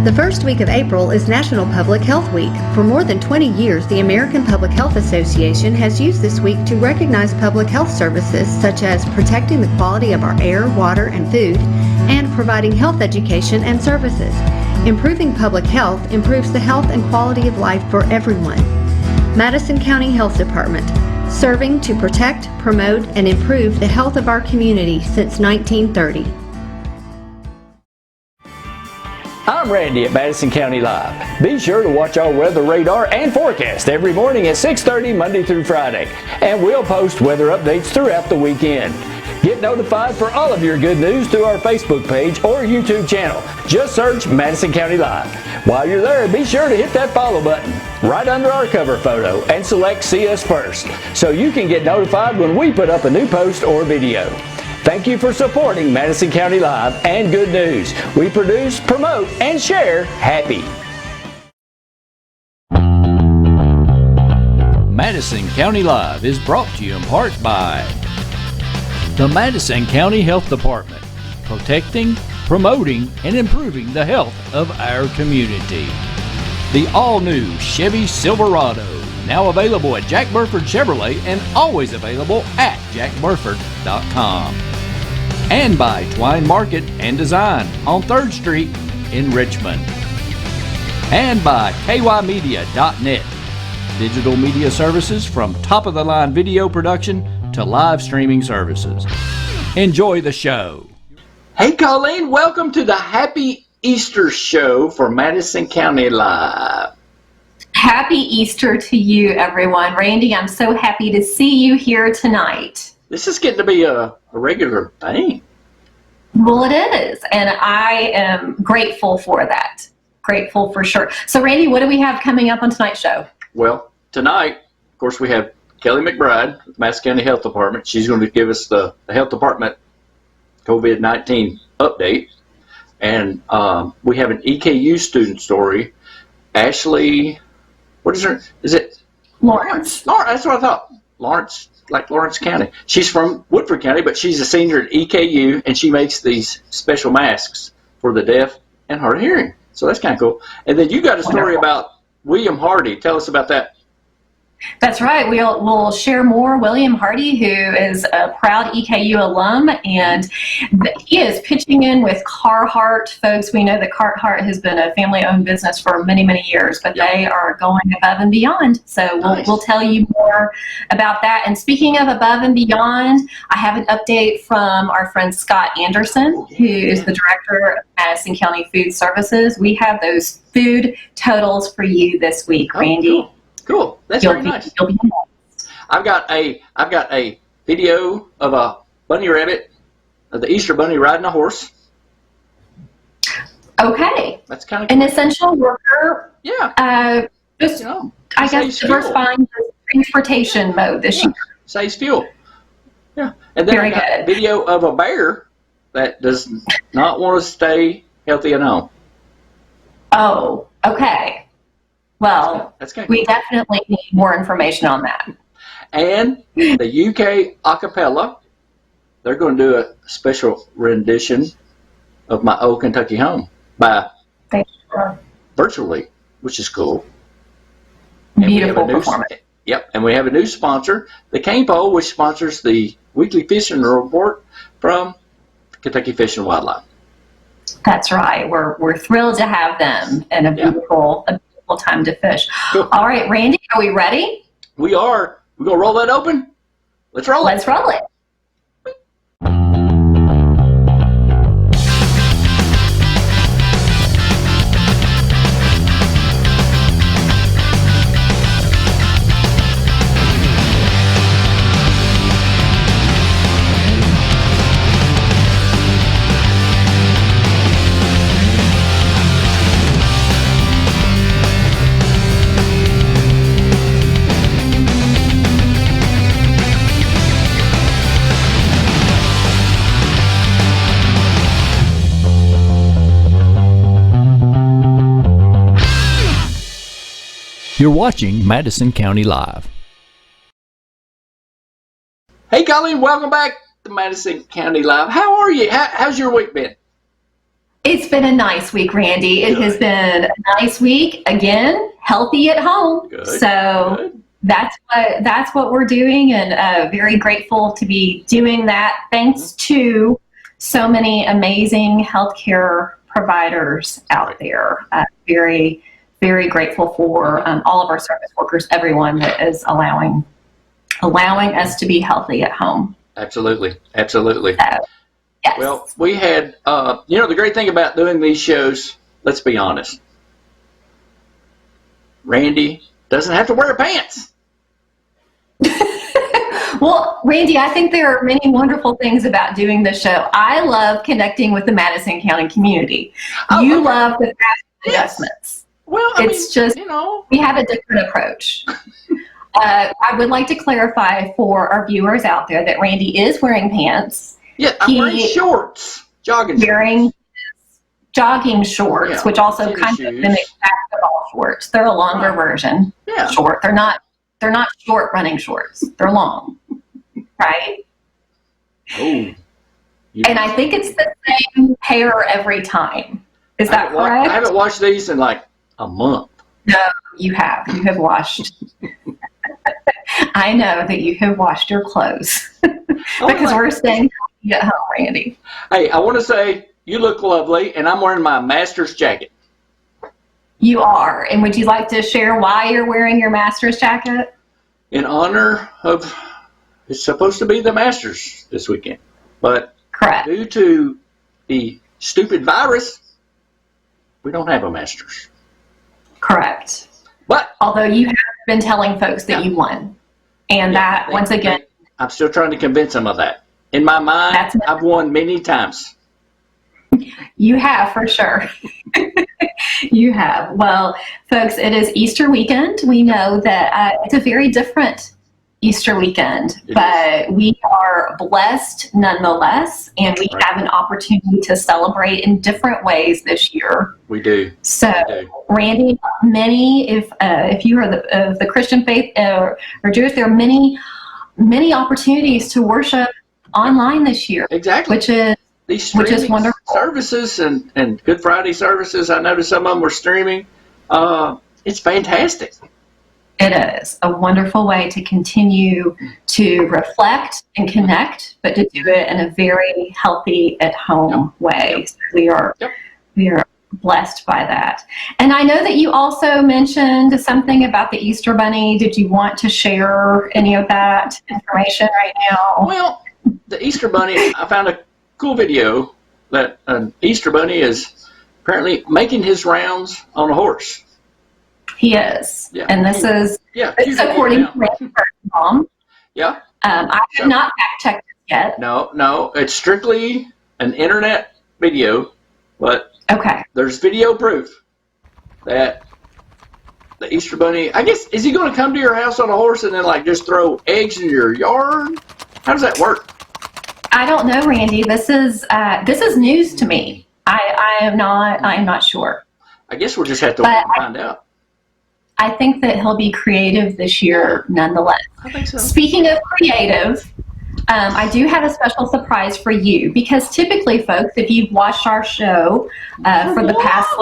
The first week of April is National Public Health Week. For more than 20 years, the American Public Health Association has used this week to recognize public health services such as protecting the quality of our air, water, and food, and providing health education and services. Improving public health improves the health and quality of life for everyone. Madison County Health Department, serving to protect, promote, and improve the health of our community since 1930. I'm Randy at Madison County Live. Be sure to watch our weather radar and forecast every morning at 6:30 Monday through Friday, and we'll post weather updates throughout the weekend. Get notified for all of your good news through our Facebook page or YouTube channel. Just search Madison County Live. While you're there, be sure to hit that follow button right under our cover photo and select See Us First so you can get notified when we put up a new post or video. Thank you for supporting Madison County Live and Good News. We produce, promote, and share happy. Madison County Live is brought to you in part by the Madison County Health Department, protecting, promoting, and improving the health of our community. The all-new Chevy Silverado, now available at Jack Burford Chevrolet and always available at jackburford.com. And by Twine Market and Design on 3rd Street in Richmond. And by kymedia.net, digital media services from top-of-the-line video production to live streaming services. Enjoy the show. Hey Colleen, welcome to the Happy Easter show for Madison County Live. Happy Easter to you, everyone. Randy, I'm so happy to see you here tonight. This is getting to be a regular thing. Well, it is, and I am grateful for that. Grateful for sure. So, Randy, what do we have coming up on tonight's show? Well, tonight, of course, we have Kelley McBride with Madison County Health Department. She's going to give us the Health Department COVID-19 update. And we have an EKU student story. Ashley, what is her? Is it? Lawrence. Lawrence, that's what I thought. Lawrence, like Lawrence County. She's from Woodford County, but she's a senior at EKU, and she makes these special masks for the deaf and hard of hearing. So that's kind of cool. And then you got a story about William Hardy. Tell us about that. That's right. We'll share more. William Hardy, who is a proud EKU alum, and he is pitching in with Carhartt. Folks, we know that Carhartt has been a family-owned business for many, many years, but they are going above and beyond. So we'll tell you more about that. And speaking of above and beyond, I have an update from our friend Scott Anderson, who is the director of Madison County Food Services. We have those food totals for you this week, Randy. Cool. That's very nice. I've got a video of a bunny rabbit, of the Easter bunny riding a horse. Okay. That's kind of an essential worker. Yeah. Just I guess diversifying the transportation mode this year. Saves fuel. Yeah. And then very I got good. a video of a bear that does not want to stay healthy at home. Oh, okay. Well, we definitely need more information on that. And the UK Acapella, they're going to do a special rendition of My Old Kentucky Home by virtually, which is cool. Beautiful performance. Yep, and we have a new sponsor, the Cain Pole, which sponsors the weekly fishing report from Kentucky Fish and Wildlife. That's right. We're thrilled to have them and a beautiful time to fish. Cool. All right, Randy, are we ready? We are. We're going to roll that open? Let's roll it. Let's roll it. You're watching Madison County Live. Hey, Colleen, welcome back to Madison County Live. How are you? How's your week been? It's been a nice week, Randy. It Good. has been a nice week. Again, healthy at home. Good. So Good. that's what we're doing, and very grateful to be doing that. Thanks to so many amazing healthcare providers out there. Very, very grateful for all of our service workers, everyone that is allowing us to be healthy at home. Absolutely. Absolutely. Yes. Well, we had, the great thing about doing these shows, let's be honest, Randy doesn't have to wear pants. Well, Randy, I think there are many wonderful things about doing this show. I love connecting with the Madison County community. You love the fast adjustments. Well, It's just, we have a different approach. I would like to clarify for our viewers out there that Randy is wearing pants. Yeah, I'm wearing shorts, jogging shorts, which also tennis kind shoes. of mimic basketball shorts. They're a longer version. Yeah. Short. They're not short running shorts. They're long. Right? Oh. And I think it's the same pair every time. Is that correct? I haven't washed these in like a month. No, you have. You have washed. I know that you have washed your clothes because we're staying healthy at home, Randy. Hey, I want to say you look lovely, and I'm wearing my master's jacket. You are. And would you like to share why you're wearing your master's jacket? In honor of, it's supposed to be the Masters this weekend, but Correct. due to the stupid virus, we don't have a Masters. Correct. But although you have been telling folks that you won, and that once again, I'm still trying to convince them of that. In my mind, I've won many times. You have, for sure. You have. Well, folks, it is Easter weekend. We know that it's a very different Easter weekend, but we are blessed nonetheless, and we have an opportunity to celebrate in different ways this year. We do. So, Randy, if you are of the Christian faith or Jewish, there are many opportunities to worship online this year. Exactly. Which is wonderful. Services and Good Friday services, I noticed some of them were streaming. It's fantastic. It is a wonderful way to continue to reflect and connect, but to do it in a very healthy, at-home way. So we are blessed by that. And I know that you also mentioned something about the Easter Bunny. Did you want to share any of that information right now? Well, the Easter Bunny, I found a cool video that an Easter Bunny is apparently making his rounds on a horse. He is. Yeah. And this is according to Randy's mom. Yeah. I have not fact-checked it yet. No. It's strictly an internet video, but there's video proof that the Easter Bunny, I guess, is he going to come to your house on a horse and then like just throw eggs in your yard? How does that work? I don't know, Randy. This is news to me. I'm not sure. I guess we'll just have to wait and find out. I think that he'll be creative this year nonetheless. I think so. Speaking of creative, I do have a special surprise for you because typically, folks, if you've watched our show for the past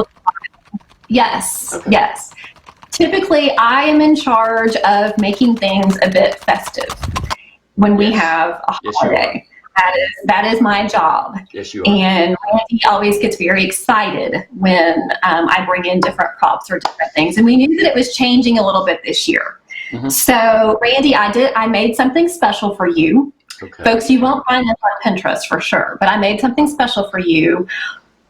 yes. Typically, I am in charge of making things a bit festive when we have a holiday. That is my job. Yes, you are. And Randy always gets very excited when I bring in different props or different things. And we knew that it was changing a little bit this year. Mm-hmm. So, Randy, I made something special for you. Okay. Folks, you won't find this on Pinterest for sure, but I made something special for you.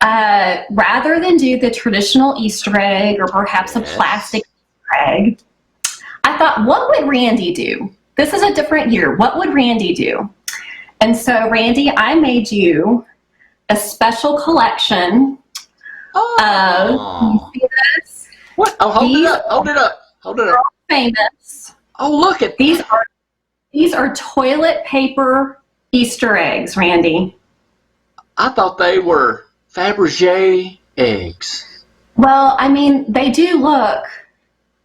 Rather than do the traditional Easter egg or perhaps a plastic Easter egg, I thought, what would Randy do? This is a different year. What would Randy do? And so, Randy, I made you a special collection of, can you see this? What? Oh, hold it up. Famous. Oh, look at these are toilet paper Easter eggs, Randy. I thought they were Fabergé eggs. Well, I mean, they do look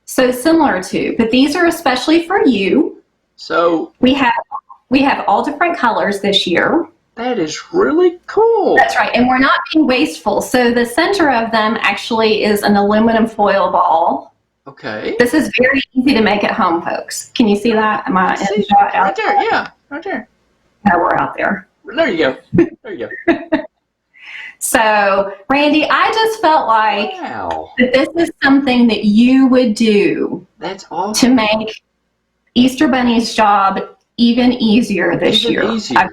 so similar to, but these are especially for you. So we have all different colors this year. That is really cool. That's right. And we're not being wasteful. So the center of them actually is an aluminum foil ball. Okay. This is very easy to make at home, folks. Can you see that? Am I in shot right out there? Yeah, right there. No, we're out there. There you go. There you go. So, Randy, I just felt like Wow. that this is something that you would do That's awesome. to make Easter Bunny's job even easier this Even year. easier.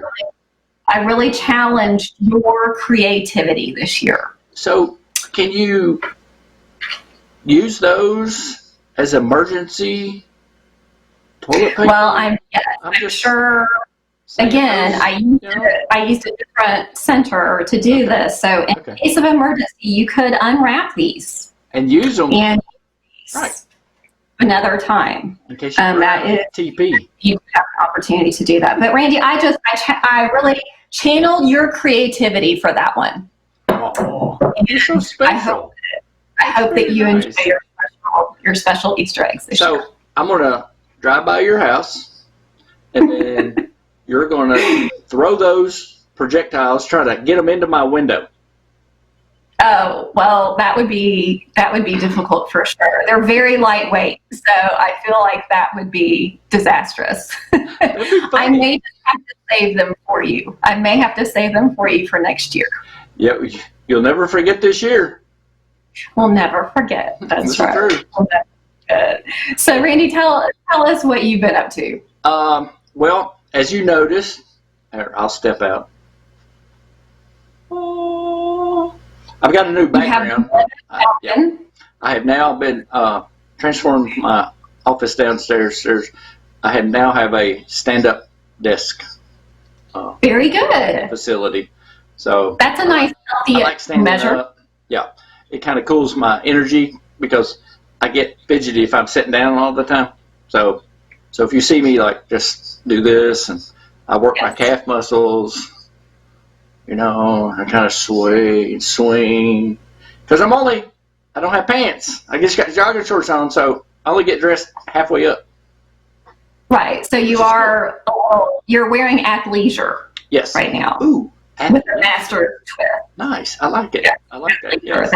I really challenged your creativity this year. So, can you use those as emergency toilet paper? Well, I'm just sure. saying Again, those, I used a different center to do this. So, in case of emergency, you could unwrap these and use them and right another time. in case you that is TP. you have an opportunity to do that. But Randy, I really channeled your creativity for that one. Oh, you're so special. I hope that you nice. enjoy your special Easter eggs this year. So I'm gonna drive by your house, and then you're gonna throw those projectiles, try to get them into my window. Oh, well, that would be difficult for sure. They're very lightweight, so I feel like that would be disastrous. That'd be funny. I may just have to save them for you. I may have to save them for you for next year. Yeah, you'll never forget this year. We'll never forget. That's right. True. We'll never forget. So, Randy, tell us what you've been up to. Well, as you notice, I'll step out. I've got a new background. I have now been transformed my office downstairs. I have a stand-up desk. Very good. Facility. So that's a nice healthy I like standing measure. up. Yeah, it kind of cools my energy because I get fidgety if I'm sitting down all the time. So if you see me like just do this and I work my calf muscles. I kind of sway and swing because I don't have pants. I just got jogging shorts on, so I only get dressed halfway up. Right. So you're wearing athleisure. Yes. Right now. Ooh. With a master twist. Nice. I like it. Yeah. I like that. Yes.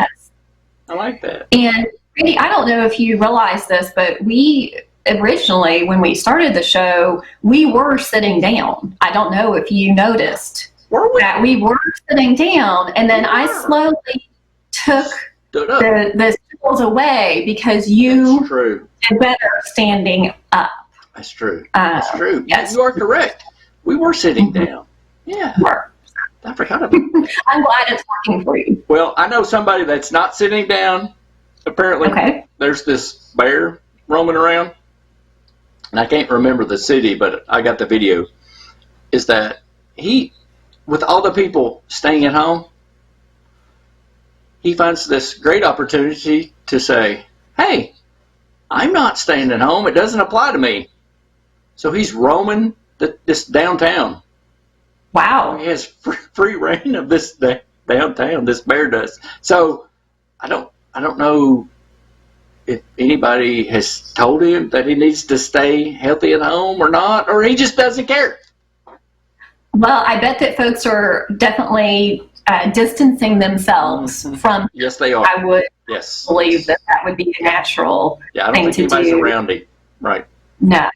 I like that. And Randy, I don't know if you realize this, but we originally, when we started the show, we were sitting down. I don't know if you noticed. That we were sitting down, and then I slowly took the stools away because you did better standing up. That's true. That's true. Yes. You are correct. We were sitting down. Yeah. I forgot about that. I'm glad it's working for you. Well, I know somebody that's not sitting down. Apparently, there's this bear roaming around, and I can't remember the city, but I got the video. Is that with all the people staying at home, he finds this great opportunity to say, hey, I'm not staying at home. It doesn't apply to me. So he's roaming this downtown. Wow. He has free reign of this downtown, this bear does. So I don't know if anybody has told him that he needs to stay healthy at home or not, or he just doesn't care. Well, I bet that folks are definitely distancing themselves from. Yes, they are. I would believe that would be a natural thing to do. Yeah, I don't think anybody's around him. Right. No,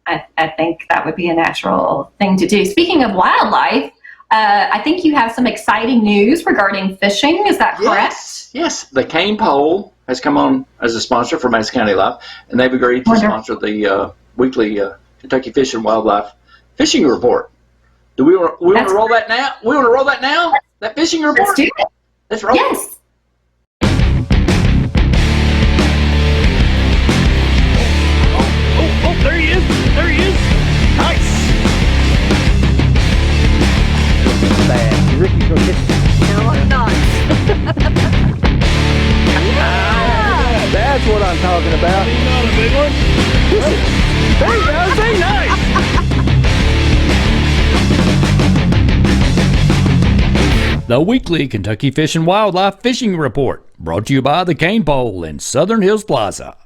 I think that would be a natural thing to do. Speaking of wildlife, I think you have some exciting news regarding fishing. Is that correct? Yes. The Cain Pole has come on as a sponsor for Madison County Life, and they've agreed to sponsor the weekly Kentucky Fish and Wildlife Fishing Report. Do we want to roll that now? We want to roll that now? That fishing report? Let's do it. Let's roll. Yes. Oh, there he is. There he is. Nice. Bad. Ricky's going to get No, I'm not. That's what I'm talking about. He's not a big one. There you go. Say nice. The weekly Kentucky Fish and Wildlife Fishing Report, brought to you by the Cain Pole in Southern Hills Plaza.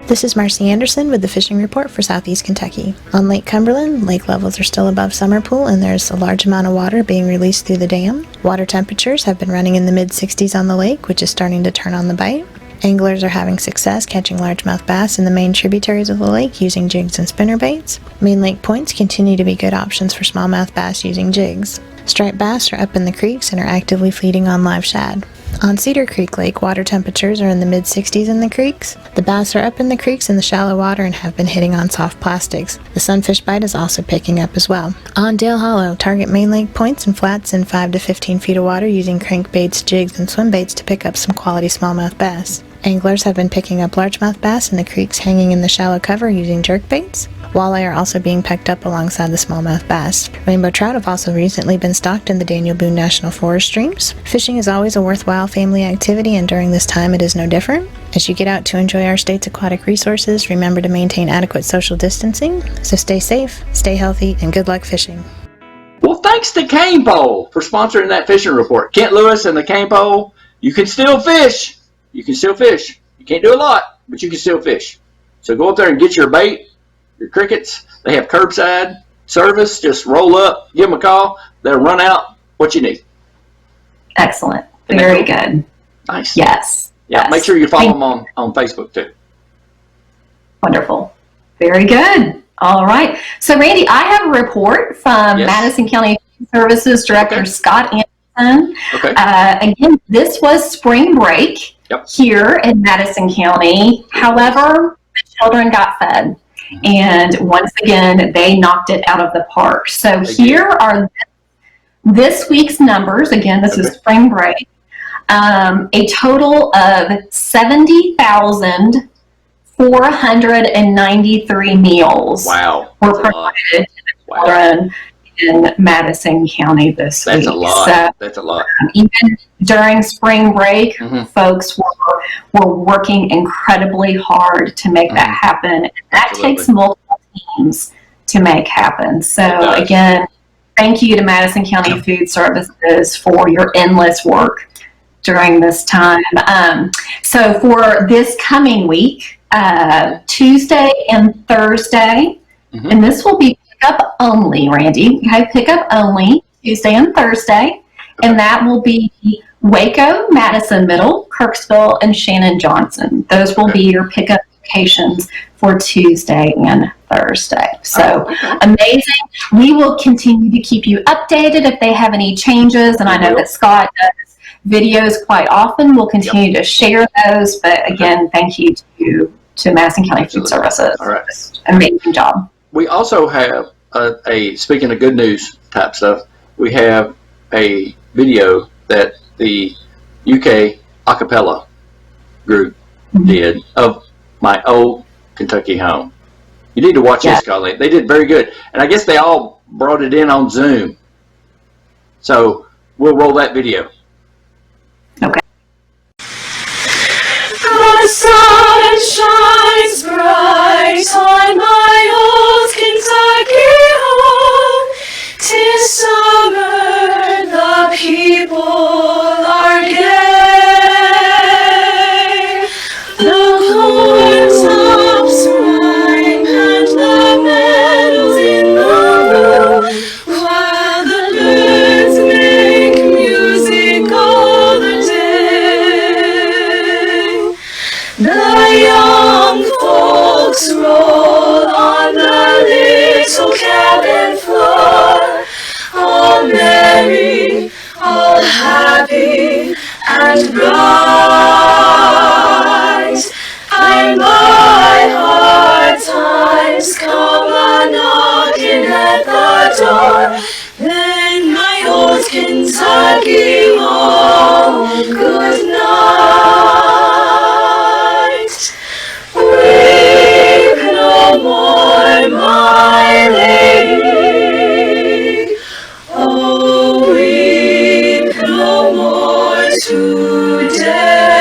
This is Marcy Anderson with the Fishing Report for Southeast Kentucky. On Lake Cumberland, lake levels are still above summer pool and there's a large amount of water being released through the dam. Water temperatures have been running in the mid-60s on the lake, which is starting to turn on the bite. Anglers are having success catching largemouth bass in the main tributaries of the lake using jigs and spinnerbaits. Main lake points continue to be good options for smallmouth bass using jigs. Striped bass are up in the creeks and are actively feeding on live shad. On Cedar Creek Lake, water temperatures are in the mid-60s in the creeks. The bass are up in the creeks in the shallow water and have been hitting on soft plastics. The sunfish bite is also picking up as well. On Dale Hollow, target main lake points and flats in 5 to 15 feet of water using crankbaits, jigs, and swim baits to pick up some quality smallmouth bass. Anglers have been picking up largemouth bass in the creeks hanging in the shallow cover using jerkbaits. Walleye are also being picked up alongside the smallmouth bass. Rainbow trout have also recently been stocked in the Daniel Boone National Forest streams. Fishing is always a worthwhile family activity, and during this time it is no different. As you get out to enjoy our state's aquatic resources, remember to maintain adequate social distancing. So stay safe, stay healthy, and good luck fishing. Well, thanks to Cain Pole for sponsoring that fishing report. Kent Lewis and the Cain Pole, you can still fish. You can still fish. You can't do a lot, but you can still fish. So go up there and get your bait, your crickets. They have curbside service. Just roll up, give them a call. They'll run out what you need. Excellent. Very good. Nice. Yes. Yeah. Yes. Make sure you follow them on Facebook too. Wonderful. Very good. All right. So, Randy, I have a report from Madison County Food Services Director Scott Anderson. Okay. Again, this was spring break here in Madison County. However, the children got fed. And once again, they knocked it out of the park. So here are this week's numbers. Again, this is spring break. A total of 70,493 meals were provided to the children in Madison County this week. That's a lot. So, that's a lot. Even during spring break, folks were working incredibly hard to make that happen. That takes multiple teams to make happen. So again, thank you to Madison County Food Services for your endless work during this time. So for this coming week, Tuesday and Thursday, and this will be pickup only, Randy. Okay, pickup only Tuesday and Thursday, and that will be Waco, Madison Middle, Kirksville, and Shannon Johnson. Those will be your pickup locations for Tuesday and Thursday. So amazing. We will continue to keep you updated if they have any changes, and I know that Scott does videos quite often. We'll continue to share those, but again, thank you to Madison County Food Services. All right. Amazing job. We also have speaking of good news type stuff, we have a video that the UK Acapella group did of my old Kentucky home. You need to watch this, Colleen. They did very good. And I guess they all brought it in on Zoom. So we'll roll that video. Okay. The sun shines bright on my old Kentucky home. 'Tis summer, the people are gay. The corn tops ripe and the meadows in the bloom, while the birds make music all the day. The young folks roll on the little cabin floor, all merry, all happy and bright. And my hard times come a-knocking at the door, then my old Kentucky home, good night. Weep no more, my lady. Oh, weep no more today.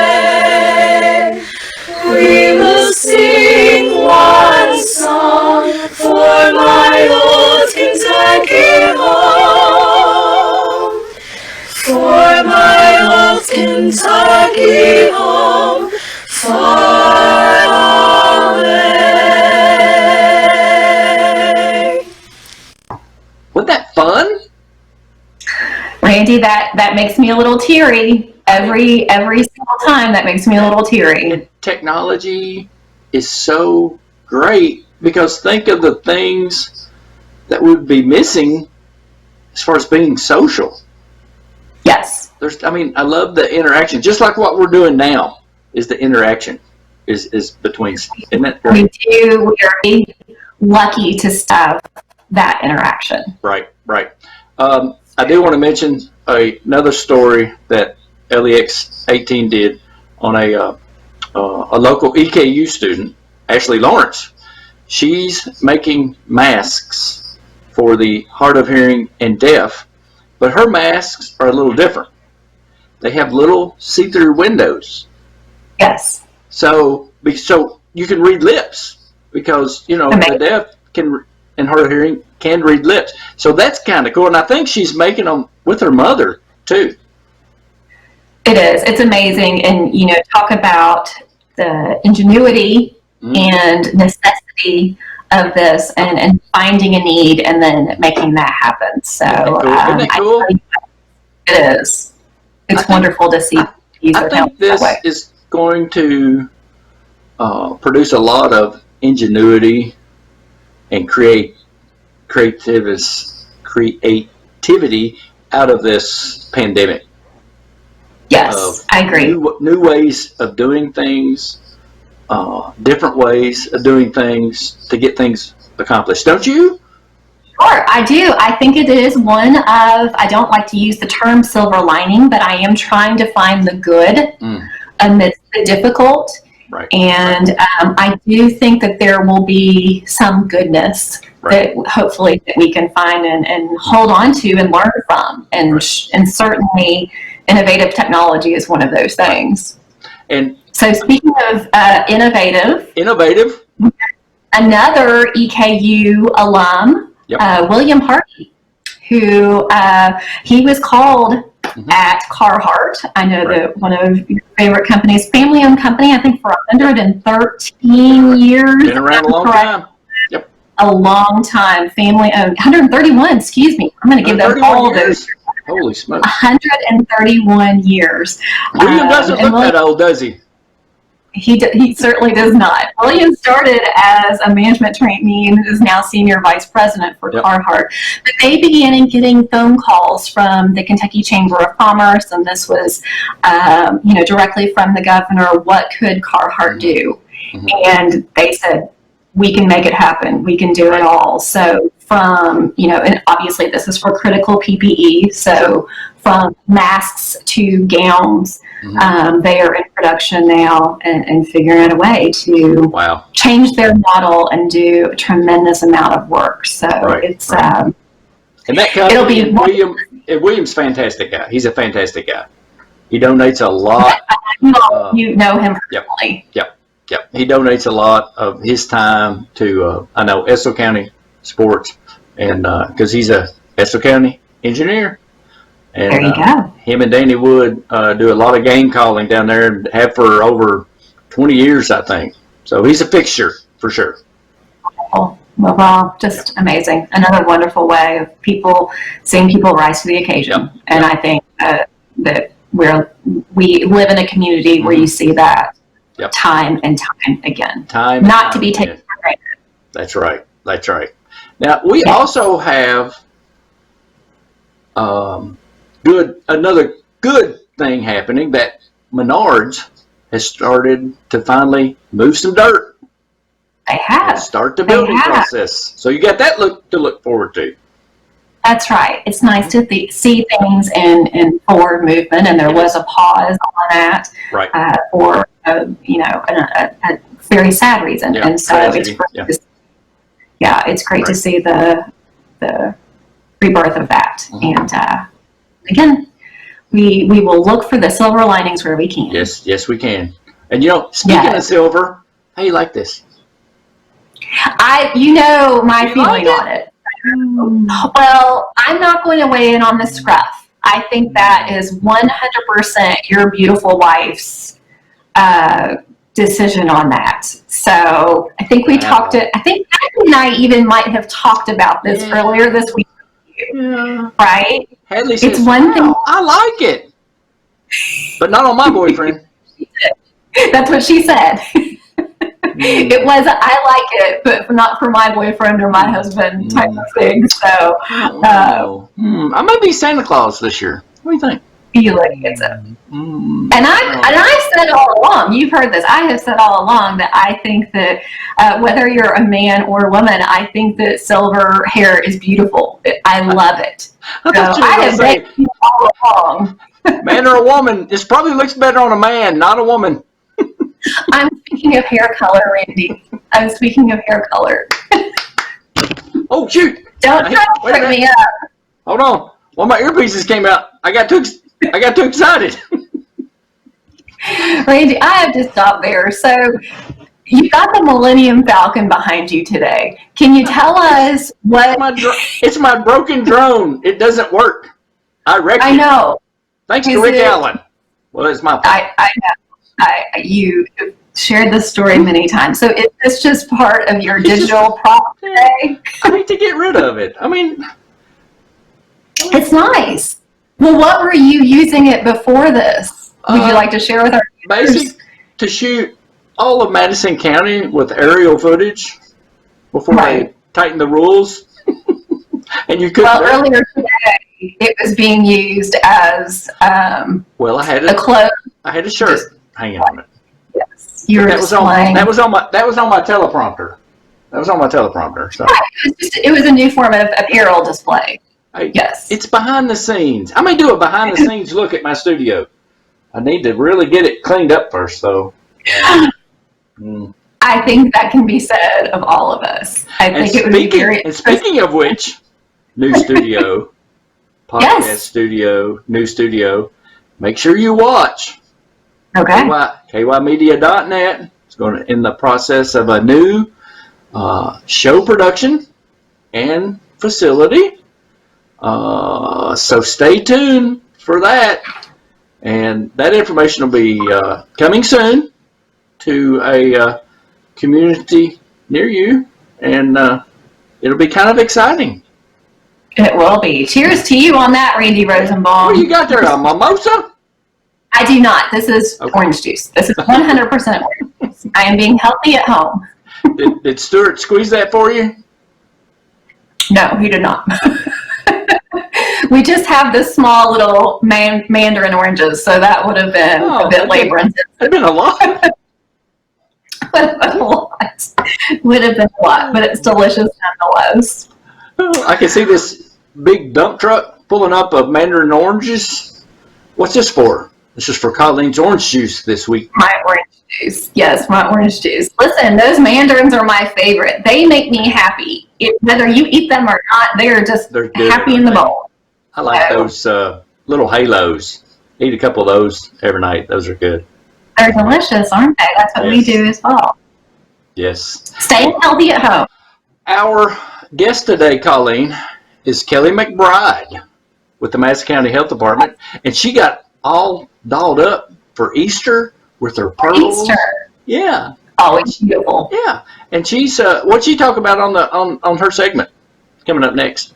We will sing one song for my old Kentucky home. For my old Kentucky home, far Angie, that makes me a little teary. Every single time, that makes me a little teary. And technology is so great, because think of the things that would be missing as far as being social. Yes. I love the interaction, just like what we're doing now is the interaction is between. Isn't that great? We are very lucky to have that interaction. Right. I do want to mention another story that LEX 18 did on a local EKU student, Ashley Lawrence. She's making masks for the hard of hearing and deaf, but her masks are a little different. They have little see-through windows. Yes. So you can read lips, because the deaf can and hard of hearing can read lips. So that's kind of cool, and I think she's making them with her mother too. It is. It's amazing, and talk about the ingenuity and necessity of this, and finding a need and then making that happen. So isn't that cool? It is. It's wonderful to see. I think this is going to produce a lot of ingenuity and creativity out of this pandemic. Yes, I agree. New ways of doing things, different ways of doing things to get things accomplished. Don't you? Sure, I do. I think it is one of, I don't like to use the term silver lining, but I am trying to find the good amidst the difficult. Right. And I do think that there will be some goodness that hopefully that we can find and hold on to and learn from. And certainly innovative technology is one of those things. And so speaking of innovative, another EKU alum, William Hardy, who he was called at Carhartt. I know that one of your favorite companies, family-owned company, I think for 113 years. Been around a long time. Yep. A long time, family-owned. 131, excuse me. I'm going to give them all of those. Holy smokes. 131 years. William doesn't look that old, does he? He certainly does not. William started as a management trainee and is now senior vice president for Carhartt. But they began getting phone calls from the Kentucky Chamber of Commerce, and this was, directly from the governor. What could Carhartt do? And they said, we can make it happen. We can do it all. So from, and obviously this is for critical PPE. So from masks to gowns, they are in production now and figuring out a way to change their model and do a tremendous amount of work. So it's and that company, William's a fantastic guy. He's a fantastic guy. He donates a lot. You know him personally. Yep. He donates a lot of his time to I know Estill County sports, and because he's a Estill County engineer. And, there you go. Him and Danny Wood do a lot of game calling down there, and have for over 20 years, I think. So he's a fixture for sure. Well, just amazing. Another wonderful way of seeing people rise to the occasion. And I think that we live in a community where you see that time and time again. Not to be taken for granted. That's right. Now, we also have another good thing happening, that Menards has started to finally move some dirt. They have. And start the building process. So you got that to look forward to. That's right. It's nice to see things in forward movement, and there was a pause on that for a very sad reason. And so tragedy. It's great to see the rebirth of that. And again, we will look for the silver linings where we can. Yes, we can. And speaking of silver, how you like this? My feeling on it. Well, I'm not going to weigh in on the scruff. I think that is 100% your beautiful wife's decision on that. So I think we talked it. I think Adam and I even might have talked about this earlier this week. you, right? Hadley says, It's one thing. I like it, but not on my boyfriend. That's what she said. It was, I like it, but not for my boyfriend or my husband type of thing. So, I might be Santa Claus this year. What do you think? you look at it. And I said all along, you've heard this, I have said all along that I think that whether you're a man or a woman, I think that silver hair is beautiful. I love it. I have dated you all along. Man or a woman, this probably looks better on a man, not a woman. I'm speaking of hair color, Randy. I'm speaking of hair color. Oh, shoot. Don't try to trick me up. Hold on. Well, my earpieces came out. I got too excited. Randy, I have to stop there. So you got the Millennium Falcon behind you today. Can you tell us what... It's my broken drone. It doesn't work. I wrecked it. I know. Thanks to Rick Allen. Well, it's my fault. I know. You shared this story many times. So is this just part of your digital prop today? I need to get rid of it. I mean... It's nice. Well, what were you using it before this? Would you like to share with our viewers? Basic to shoot all of Madison County with aerial footage before they tighten the rules. And you could. Well, earlier today, it was being used as well, I had a clothes. I had a shirt hanging on it. Yes, you were displaying. That was on my teleprompter. That was on my teleprompter. So. Right. It was a new form of apparel display. Yes. It's behind the scenes. I may do a behind the scenes look at my studio. I need to really get it cleaned up first, though. I think that can be said of all of us. I think it would be very... And speaking of which, new studio, podcast studio, new studio, make sure you watch. Okay. KYmedia.net is going in the process of a new show production and facility. So stay tuned for that. And that information will be coming soon to a community near you. And it'll be kind of exciting. It will be. Cheers to you on that, Randy Rosenbaum. What do you got there, a mimosa? I do not. This is orange juice. This is 100% orange juice. I am being healthy at home. Did Stuart squeeze that for you? No, he did not. We just have this small little mandarin oranges, so that would have been a bit labor intensive. Would have been a lot. Would have been a lot, but it's delicious nonetheless. I can see this big dump truck pulling up of mandarin oranges. What's this for? This is for Colleen's orange juice this week. My orange juice. Yes, my orange juice. Listen, those mandarins are my favorite. They make me happy. Whether you eat them or not, they're happy in the bowl. I like those little halos. Eat a couple of those every night. Those are good. They're delicious, aren't they? That's what we do as well. Yes. Staying healthy at home. Our guest today, Colleen, is Kelley McBride with the Madison County Health Department. And she got all dolled up for Easter with her pearls. Easter. Yeah. Always beautiful. Yeah. And she's what'd she talk about on her segment coming up next?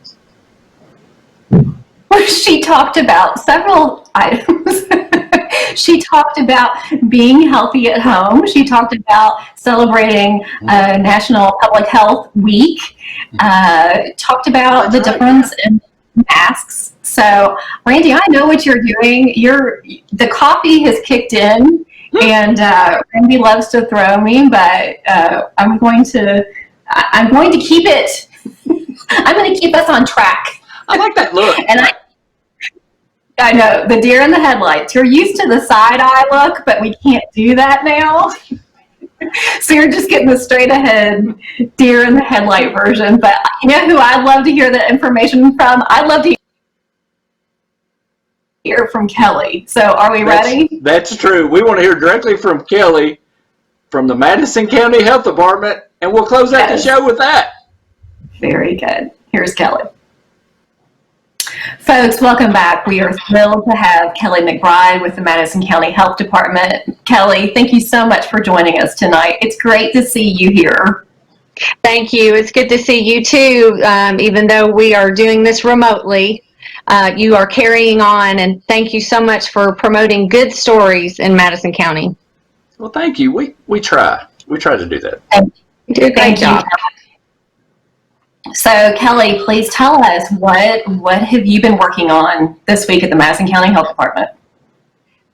She talked about several items. She talked about being healthy at home. She talked about celebrating National Public Health Week. Talked about the difference in masks. So, Randy, I know what you're doing. The coffee has kicked in, and Randy loves to throw me, but I'm going to keep it. I'm going to keep us on track. I like that look. And I know, the deer in the headlights. You're used to the side-eye look, but we can't do that now. So you're just getting the straight-ahead deer in the headlight version. But you know who I'd love to hear that information from? I'd love to hear from Kelley. So are we ready? That's true. We want to hear directly from Kelley from the Madison County Health Department, and we'll close out the show with that. Very good. Here's Kelley. Folks, welcome back. We are thrilled to have Kelley McBride with the Madison County Health Department. Kelley, thank you so much for joining us tonight. It's great to see you here. Thank you. It's good to see you too, even though we are doing this remotely. You are carrying on, and thank you so much for promoting good stories in Madison County. Well, thank you. We try. We try to do that. You do a great job. So, Kelly, please tell us what have you been working on this week at the Madison County Health Department?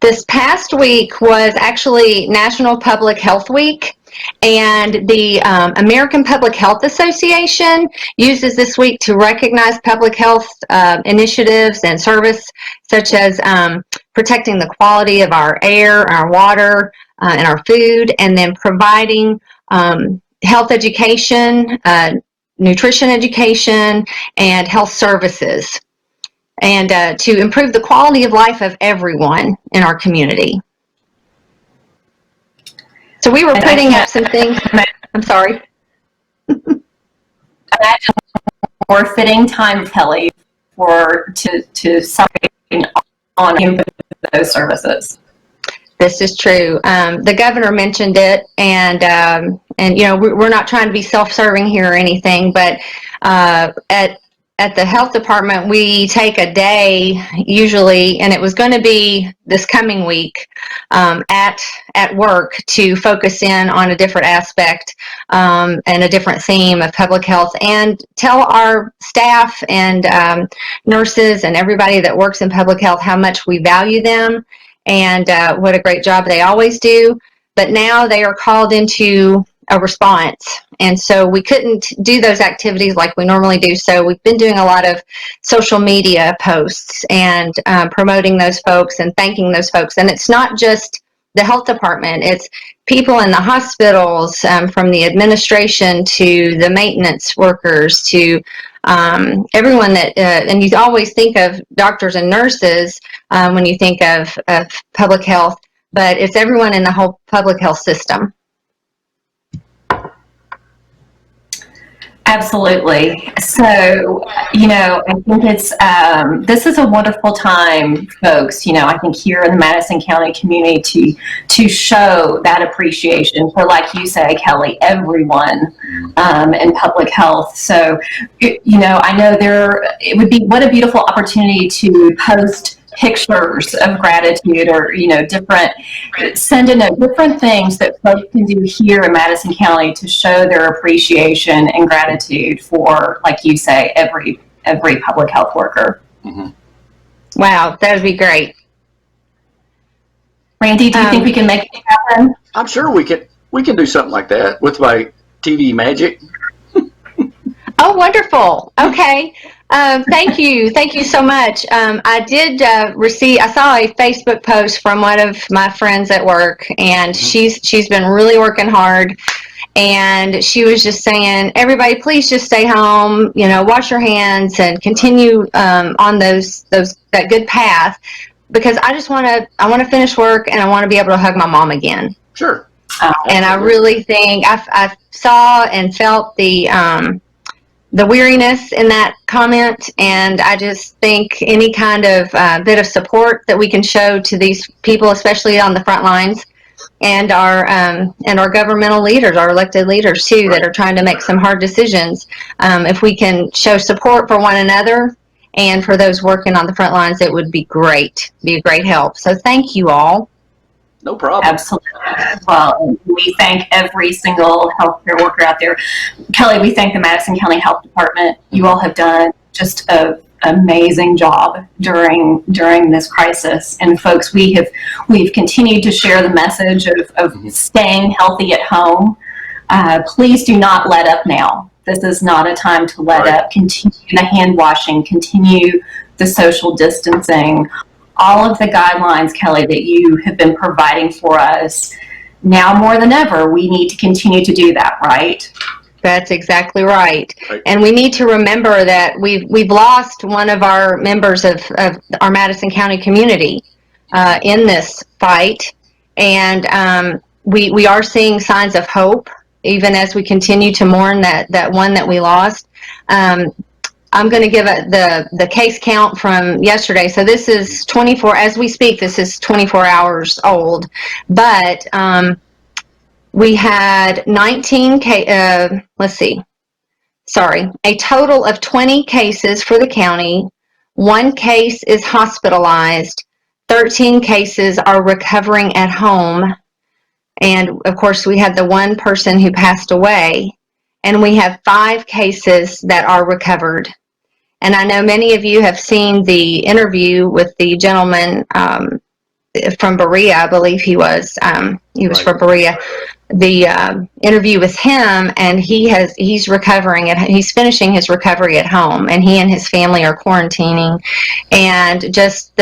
This past week was actually National Public Health Week, and the American Public Health Association uses this week to recognize public health initiatives and service, such as protecting the quality of our air, our water, and our food, and then providing health education, nutrition education, and health services, and to improve the quality of life of everyone in our community. So we were putting up some things. I'm sorry. Imagine a more fitting time, Kelly, to celebrate on those services. This is true. The governor mentioned it, and you know, we're not trying to be self-serving here or anything, but at the health department, we take a day usually, and it was going to be this coming week at work, to focus in on a different aspect and a different theme of public health, and tell our staff and nurses and everybody that works in public health how much we value them and what a great job they always do. But now they are called into a response, and so we couldn't do those activities like we normally do. So we've been doing a lot of social media posts and promoting those folks and thanking those folks. And it's not just the health department, it's people in the hospitals, from the administration to the maintenance workers to everyone that, and you always think of doctors and nurses when you think of public health, but it's everyone in the whole public health system. Absolutely. So, you know, I think it's, this is a wonderful time, folks, you know, I think here in the Madison County community to show that appreciation for, like you say, Kelly, everyone in public health. So, you know, I know it would be, what a beautiful opportunity to post pictures of gratitude, or, you know, send in different things that folks can do here in Madison County to show their appreciation and gratitude for, like you say, every public health worker. Mm-hmm. Wow, that would be great. Randy, do you think we can make it happen? I'm sure we can do something like that with my TV magic. Oh, wonderful. Okay. Thank you so much. I did I saw a Facebook post from one of my friends at work, and she's been really working hard, and she was just saying, everybody, please just stay home, you know, wash your hands and continue on that good path, because I want to finish work and I want to be able to hug my mom again. Sure. And I really think I saw and felt the weariness in that comment, and I just think any kind of bit of support that we can show to these people, especially on the front lines, and our governmental leaders, our elected leaders too, that are trying to make some hard decisions. If we can show support for one another and for those working on the front lines, it would be great. Be a great help. So thank you all. No problem. Absolutely. Well, we thank every single healthcare worker out there. Kelly, we thank the Madison County Health Department. You all have done just an amazing job during this crisis. And folks, we've continued to share the message of staying healthy at home. Please do not let up now. This is not a time to let up. Continue the hand washing, continue the social distancing. All of the guidelines, Kelly, that you have been providing for us, now more than ever, we need to continue to do that, right? That's exactly right. And we need to remember that we've lost one of our members of our Madison County community in this fight, and we are seeing signs of hope, even as we continue to mourn that one that we lost. I'm going to give the case count from yesterday. So this is 24, as we speak, this is 24 hours old. But We had 19 a total of 20 cases for the county. 1 case is hospitalized. 13 cases are recovering at home. And of course, we had the 1 person who passed away. And we have 5 cases that are recovered. And I know many of you have seen the interview with the gentleman from Berea, I believe he was. He was from Berea. The interview with him, and he's recovering he's finishing his recovery at home, and he and his family are quarantining, and just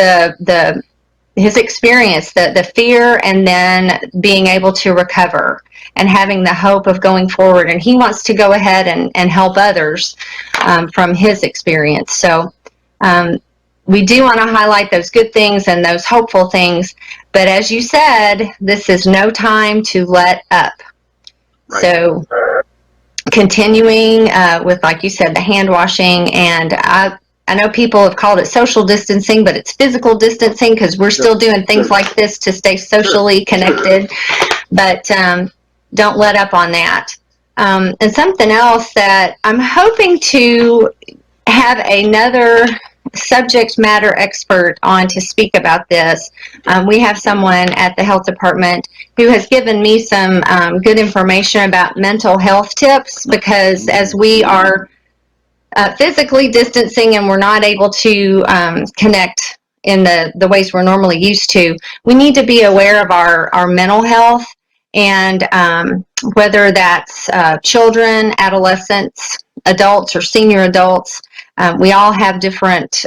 his experience, the fear, and then being able to recover and having the hope of going forward. And he wants to go ahead and help others from his experience. So we do want to highlight those good things and those hopeful things. But as you said, this is no time to let up. Right. So continuing with, like you said, the hand washing, and I know people have called it social distancing, but it's physical distancing because we're still doing things like this to stay socially connected. But don't let up on that. And something else that I'm hoping to have another subject matter expert on to speak about this. We have someone at the health department who has given me some good information about mental health tips, because as we are physically distancing and we're not able to connect in the ways we're normally used to, we need to be aware of our mental health, and whether that's children, adolescents, adults, or senior adults. We all have different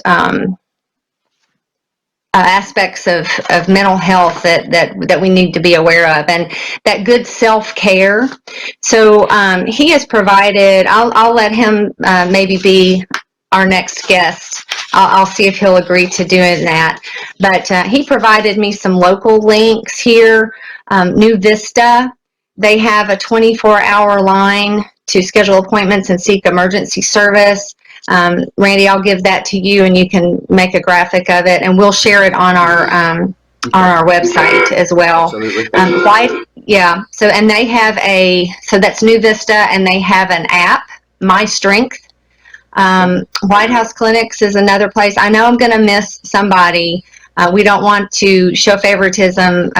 aspects of mental health that we need to be aware of, and that good self-care. So he has provided, I'll let him maybe be our next guest. I'll see if he'll agree to doing that. But he provided me some local links here. New Vista, they have a 24-hour line to schedule appointments and seek emergency service. Randy, I'll give that to you, and you can make a graphic of it, and we'll share it on our website as well. So and they have so that's New Vista, and they have an app, My Strength. White House Clinics is another place. I know I'm going to miss somebody. We don't want to show favoritism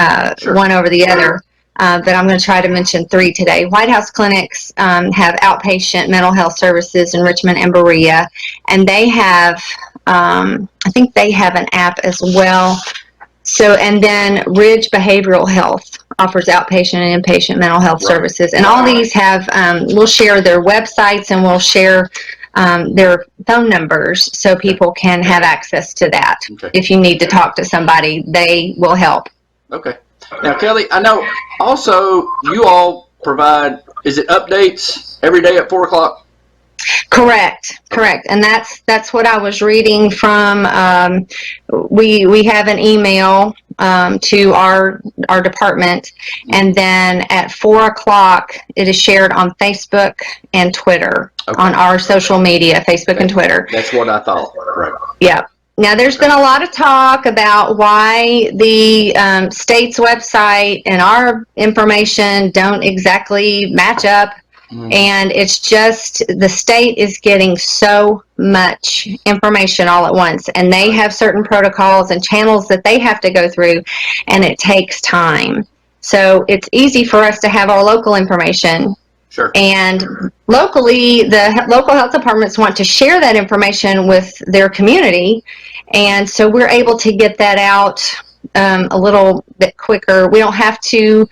one over the other. But I'm going to try to mention 3 today. White House Clinics have outpatient mental health services in Richmond and Berea, and they have, I think they have an app as well. So, and then Ridge Behavioral Health offers outpatient and inpatient mental health services, and all these have, we'll share their websites, and we'll share their phone numbers so people can have access to that. Okay. If you need to talk to somebody, they will help. Okay. Now, Kelly, I know also you all provide, is it updates every day at 4 o'clock? Correct. And that's what I was reading from. We have an email to our department, and then at 4 o'clock it is shared on Facebook and Twitter, on our social media, Facebook and Twitter. That's what I thought. Right. Yeah. Now, there's been a lot of talk about why the state's website and our information don't exactly match up. And it's just, the state is getting so much information all at once, and they have certain protocols and channels that they have to go through, and it takes time. So it's easy for us to have our local information. Sure. And locally, the local health departments want to share that information with their community, and so we're able to get that out a little bit quicker. We don't have to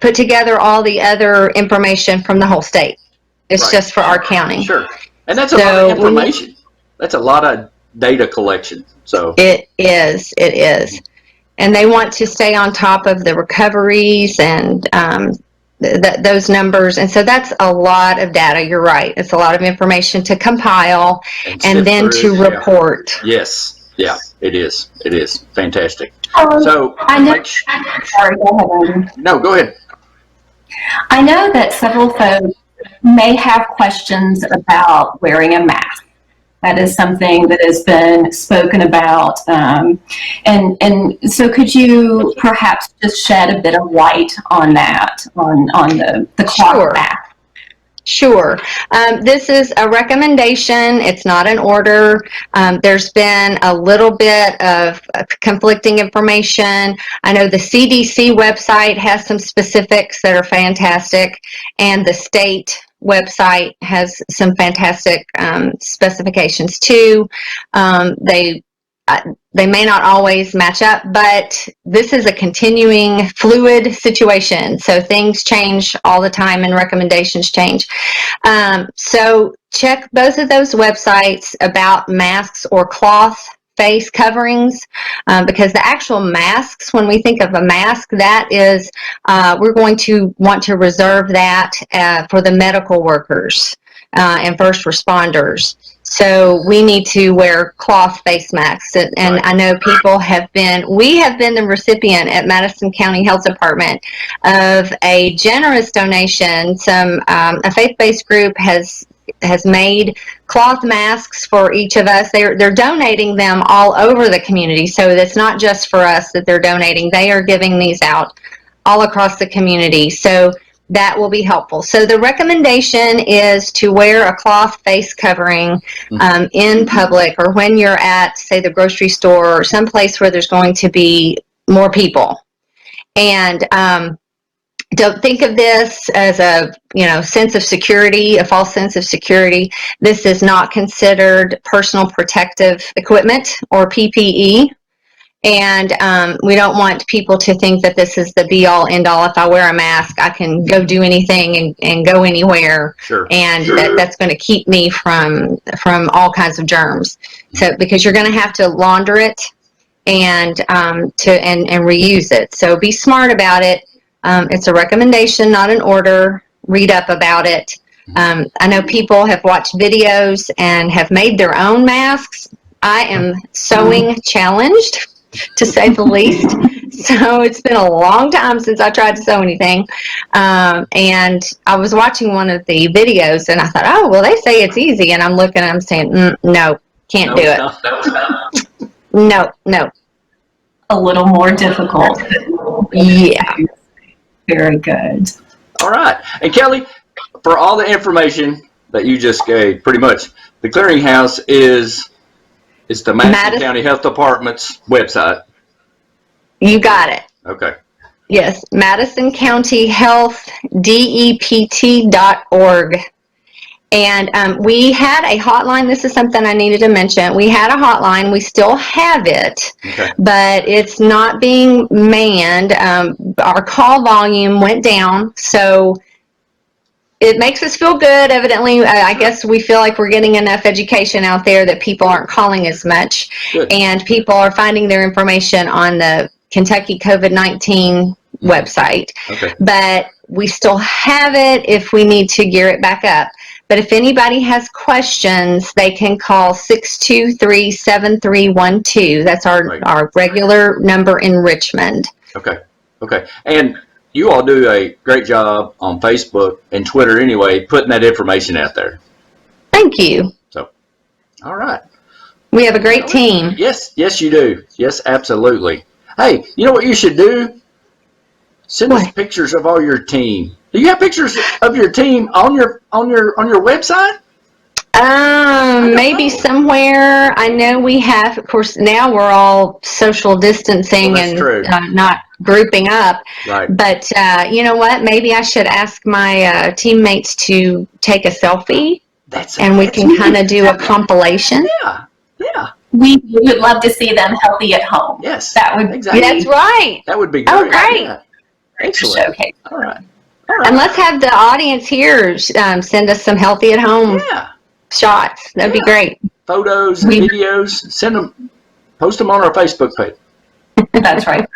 put together all the other information from the whole state. It's just for our county. Sure. And that's a lot of information. That's a lot of data collection. So it is. And they want to stay on top of the recoveries and those numbers, and so that's a lot of data. You're right, it's a lot of information to compile and then to report. Yes, yeah, it is fantastic. So I know, sorry, go ahead. No, go ahead. I know that several folks may have questions about wearing a mask. That is something that has been spoken about. And so could you perhaps just shed a bit of light on that, on the cloth Sure. mask? Sure. This is a recommendation. It's not an order. There's been a little bit of conflicting information. I know the CDC website has some specifics that are fantastic, and the state website has some fantastic specifications too. They may not always match up, but this is a continuing fluid situation. So things change all the time and recommendations change. So check both of those websites about masks or cloth face coverings, because the actual masks, when we think of a mask, that is, we're going to want to reserve that for the medical workers and first responders. So we need to wear cloth face masks. And Right. I know we have been the recipient at Madison County Health Department of a generous donation. A faith-based group has made cloth masks for each of us. They're donating them all over the community. So it's not just for us that they're donating. They are giving these out all across the community. So that will be helpful. So the recommendation is to wear a cloth face covering in public, or when you're at, say, the grocery store or someplace where there's going to be more people. And don't think of this as a sense of security, a false sense of security. This is not considered personal protective equipment or PPE. And we don't want people to think that this is the be-all, end-all. If I wear a mask, I can go do anything and go anywhere. Sure. And Sure. that's going to keep me from all kinds of germs. So because you're going to have to launder it and reuse it. So be smart about it. It's a recommendation, not an order. Read up about it. I know people have watched videos and have made their own masks. I am sewing challenged, to say the least. So it's been a long time since I tried to sew anything. And I was watching one of the videos and I thought, oh, well, they say it's easy. And I'm looking and I'm saying, no, can't do it. No. A little more difficult. Yeah. Very good. All right. And Kelly, for all the information that you just gave, pretty much, the clearinghouse is the Madison County Health Department's website. You got it. Okay. Yes, Madison County Health DEPT.org. And we had a hotline. This is something I needed to mention. We had a hotline. We still have it, Okay. but it's not being manned. Our call volume went down, so it makes us feel good. Evidently, I guess we feel like we're getting enough education out there that people aren't calling as much. Good. And people are finding their information on the Kentucky COVID-19 website. Okay. But we still have it if we need to gear it back up. But if anybody has questions, they can call 623-7312. That's our regular number in Richmond. Okay. And you all do a great job on Facebook and Twitter anyway, putting that information out there. Thank you. So, all right. We have a great team. Yes, you do. Yes, absolutely. Hey, you know what you should do? Send us pictures of all your team. Do you have pictures of your team on your website? Maybe somewhere. I know we have. Of course, now we're all social distancing and not grouping up. Right. But you know what? Maybe I should ask my teammates to take a selfie, and we can kind of do a compilation. Yeah. We would love to see them healthy at home. Yes. That would exactly. That's right. That would be great. Oh, great. Yeah. great to Excellent. showcase. All right. And let's have the audience here send us some healthy at home shots. That'd be great. Photos and videos. Send them. Post them on our Facebook page. That's right.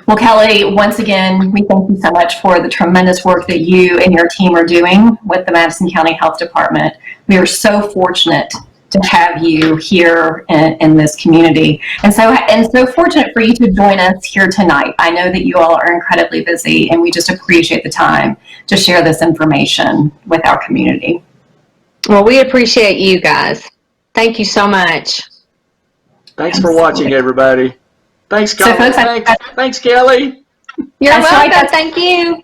Well, Kelly, once again, we thank you so much for the tremendous work that you and your team are doing with the Madison County Health Department. We are so fortunate to have you here in this community, and so fortunate for you to join us here tonight. I know that you all are incredibly busy, and we just appreciate the time to share this information with our community. Well, we appreciate you guys. Thank you so much. Thanks for watching, everybody. Thanks, Colleen. folks, Thanks, Kelly. You're That's right, welcome. Thank you.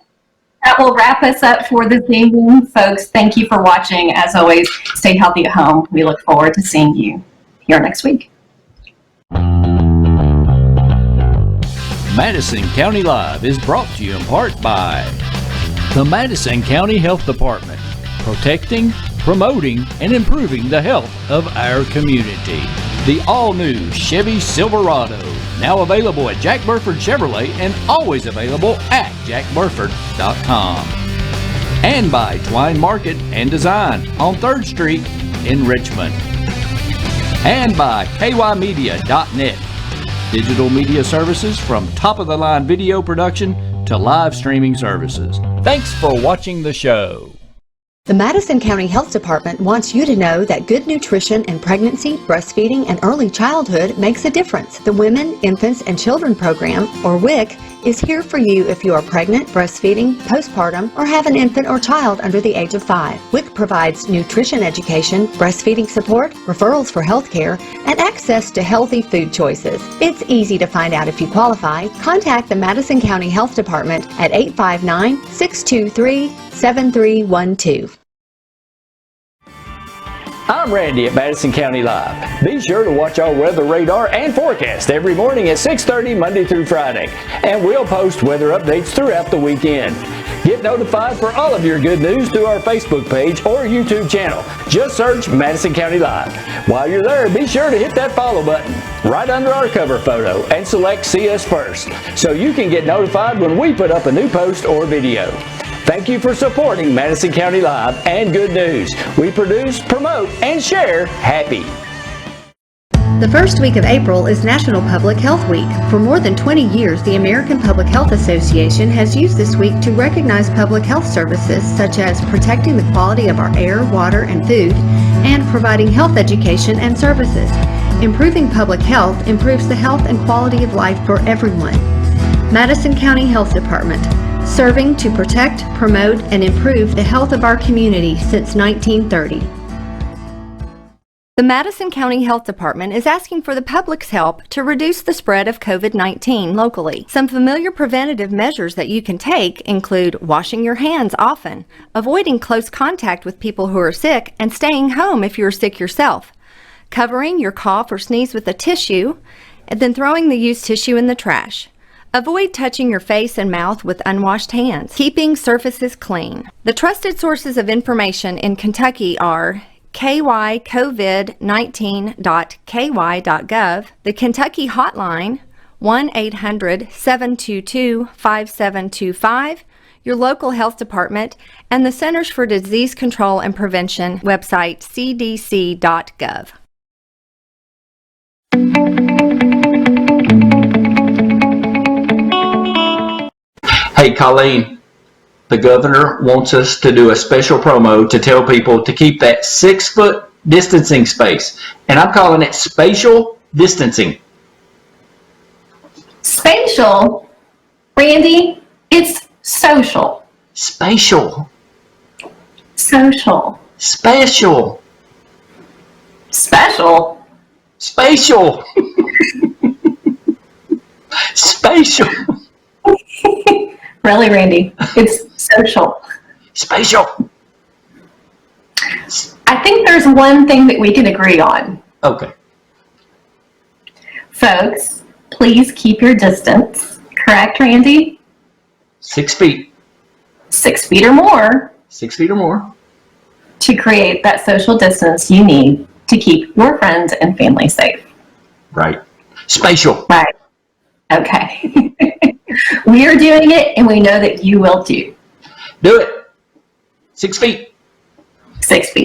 That will wrap us up for this evening, folks. Thank you for watching. As always, stay healthy at home. We look forward to seeing you here next week. Madison County Live is brought to you in part by the Madison County Health Department, protecting, promoting, and improving the health of our community. The all-new Chevy Silverado, now available at Jack Burford Chevrolet and always available at jackburford.com. And by Twine Market and Design on 3rd Street in Richmond. And by kymedia.net, digital media services from top-of-the-line video production to live streaming services. Thanks for watching the show. The Madison County Health Department wants you to know that good nutrition in pregnancy, breastfeeding, and early childhood makes a difference. The Women, Infants, and Children Program, or WIC, is here for you if you are pregnant, breastfeeding, postpartum, or have an infant or child under the age of 5. WIC provides nutrition education, breastfeeding support, referrals for health care, and access to healthy food choices. It's easy to find out if you qualify. Contact the Madison County Health Department at 859-623-7312. I'm Randy at Madison County Live. Be sure to watch our weather radar and forecast every morning at 6:30 Monday through Friday. And we'll post weather updates throughout the weekend. Get notified for all of your good news through our Facebook page or YouTube channel. Just search Madison County Live. While you're there, be sure to hit that follow button right under our cover photo and select See Us First so you can get notified when we put up a new post or video. Thank you for supporting Madison County Live and Good News. We produce, promote, and share happy. The first week of April is National Public Health Week. For more than 20 years, the American Public Health Association has used this week to recognize public health services such as protecting the quality of our air, water, and food, and providing health education and services. Improving public health improves the health and quality of life for everyone. Madison County Health Department, serving to protect, promote, and improve the health of our community since 1930. The Madison County Health Department is asking for the public's help to reduce the spread of COVID-19 locally. Some familiar preventative measures that you can take include washing your hands often, avoiding close contact with people who are sick, and staying home if you are sick yourself, covering your cough or sneeze with a tissue, and then throwing the used tissue in the trash. Avoid touching your face and mouth with unwashed hands. Keeping surfaces clean. The trusted sources of information in Kentucky are kycovid19.ky.gov, the Kentucky Hotline, 1-800-722-5725, your local health department, and the Centers for Disease Control and Prevention website, cdc.gov. Hey, Colleen, the governor wants us to do a special promo to tell people to keep that 6-foot distancing space. And I'm calling it spatial distancing. Spatial? Randy, it's social. Spatial. Social. Spatial. Special? Spatial. Spatial. Really, Randy? It's social. Spatial. I think there's one thing that we can agree on. Okay. Folks, please keep your distance. Correct, Randy? 6 feet. 6 feet or more 6 feet or more. to create that social distance you need to keep your friends and family safe. Right. Spatial. Right. Okay. We are doing it, and we know that you will too. Do it. 6 feet. 6 feet.